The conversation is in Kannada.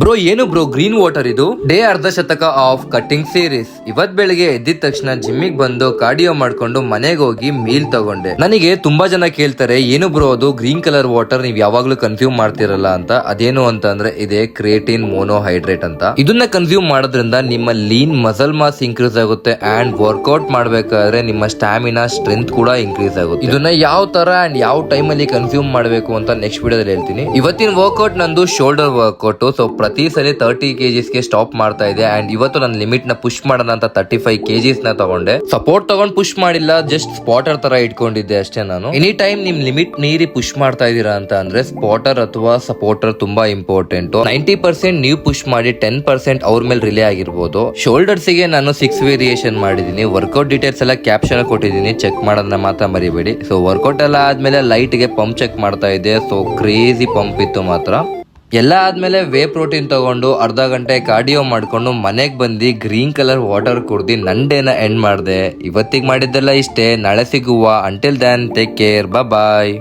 ಬ್ರೋ ಏನು ಬ್ರೋ ಗ್ರೀನ್ ವಾಟರ್ ಇದು ಡೇ ಅರ್ಧ ಶತಕ ಆಫ್ ಕಟ್ಟಿಂಗ್ ಸೀರೀಸ್. ಇವತ್ ಬೆಳಿಗ್ಗೆ ಎದ್ದಿದ ತಕ್ಷಣ ಜಿಮ್ಮಿಗೆ ಬಂದು ಕಾರ್ಡಿಯೋ ಮಾಡ್ಕೊಂಡು ಮನೆಗೆ ಹೋಗಿ ಮೀಲ್ ತಗೊಂಡೆ. ನನಗೆ ತುಂಬಾ ಜನ ಕೇಳ್ತಾರೆ ಏನು ಬ್ರೋ ಅದು ಗ್ರೀನ್ ಕಲರ್ ವಾಟರ್ ನೀವ್ ಯಾವಾಗ್ಲೂ ಕನ್ಸ್ಯೂಮ್ ಮಾಡ್ತಿರಲ್ಲ ಅಂತ. ಅದೇನು ಅಂತ ಅಂದ್ರೆ ಇದೆ ಕ್ರಿಯೇಟಿನ್ ಮೋನೋಹೈಡ್ರೇಟ್ ಅಂತ. ಇದನ್ನ ಕನ್ಸ್ಯೂಮ್ ಮಾಡೋದ್ರಿಂದ ನಿಮ್ಮ ಲೀನ್ ಮಸಲ್ ಮಾಸ್ ಇನ್ಕ್ರೀಸ್ ಆಗುತ್ತೆ ಅಂಡ್ ವರ್ಕೌಟ್ ಮಾಡ್ಬೇಕಾದ್ರೆ ನಿಮ್ಮ ಸ್ಟಾಮಿನಾ ಸ್ಟ್ರೆಂತ್ ಕೂಡ ಇನ್ಕ್ರೀಸ್ ಆಗುತ್ತೆ. ಇದನ್ನ ಯಾವ ತರ ಅಂಡ್ ಯಾವ ಟೈಮ್ ಅಲ್ಲಿ ಕನ್ಸ್ಯೂಮ್ ಮಾಡಬೇಕು ಅಂತ ನೆಕ್ಸ್ಟ್ ವಿಡಿಯೋದಲ್ಲಿ ಹೇಳ್ತೀನಿ. ಇವತ್ತಿನ ವರ್ಕೌಟ್ ನಂದು ಶೋಲ್ಡರ್ ವರ್ಕೌಟ್. ಸೊ ಪ್ರತಿ ಸಲ 30 kgs ಗೆ ಸ್ಟಾಪ್ ಮಾಡ್ತಾ ಇದೆ ಅಂಡ್ ಇವತ್ತು ನನ್ನ ಲಿಮಿಟ್ ನ ಪುಷ್ ಮಾಡೋಣ ಅಂತ 35 kgs ನ ತಗೊಂಡೆ. ಸಪೋರ್ಟ್ ತಗೊಂಡ್ ಪುಷ್ ಮಾಡಿಲ್ಲ, ಜಸ್ಟ್ ಸ್ಪಾಟರ್ ತರ ಇಟ್ಕೊಂಡಿದ್ದೆ ಅಷ್ಟೇ. ನಾನು ಎನಿ ಟೈಮ್ ನಿಮ್ ಲಿಮಿಟ್ ಮೀರಿ ಪುಷ್ ಮಾಡ್ತಾ ಇದೀರಾ ಅಂತ ಅಂದ್ರೆ ಸ್ಪಾಟರ್ ಅಥವಾ ಸಪೋರ್ಟರ್ ತುಂಬಾ ಇಂಪಾರ್ಟೆಂಟ್. 90% ನೀವು ಪುಷ್ ಮಾಡಿ 10% ಅವ್ರ ಮೇಲೆ ರಿಲೇ ಆಗಿರ್ಬೋದು. ಶೋಲ್ಡರ್ಸ್ ಗೆ ನಾನು 6 ವೇರಿಯೇಷನ್ ಮಾಡಿದೀನಿ. ವರ್ಕೌಟ್ ಡೀಟೇಲ್ಸ್ ಎಲ್ಲ ಕ್ಯಾಪ್ಷನ್ ಕೊಟ್ಟಿದ್ದೀನಿ, ಚೆಕ್ ಮಾಡೋದನ್ನ ಮಾತ್ರ ಮರಿಬೇಡಿ. ಸೊ ವರ್ಕೌಟ್ ಎಲ್ಲ ಆದ್ಮೇಲೆ ಲೈಟ್ ಗೆ ಪಂಪ್ ಚೆಕ್ ಮಾಡ್ತಾ ಇದ್ದೆ. ಸೊ ಕ್ರೇಜಿ ಪಂಪ್ ಇತ್ತು ಮಾತ್ರ. ಎಲ್ಲ ಆದ್ಮೇಲೆ ವೇ ಪ್ರೋಟೀನ್ ತಗೊಂಡು ಅರ್ಧ ಗಂಟೆ ಕಾರ್ಡಿಯೋ ಮಾಡ್ಕೊಂಡು ಮನೆಗ್ ಬಂದು ಗ್ರೀನ್ ಕಲರ್ ವಾಟರ್ ಕುಡ್ದು ನನ್ ಡೇನ ಎಂಡ್ ಮಾಡಿದೆ. ಇವತ್ತಿಗೆ ಮಾಡಿದ್ದೆಲ್ಲ ಇಷ್ಟೇ. ನಾಳೆ ಸಿಗುವ. ಅಂಟಿಲ್ ದೆನ್ ಟೇಕ್ ಕೇರ್, ಬಾಯ್.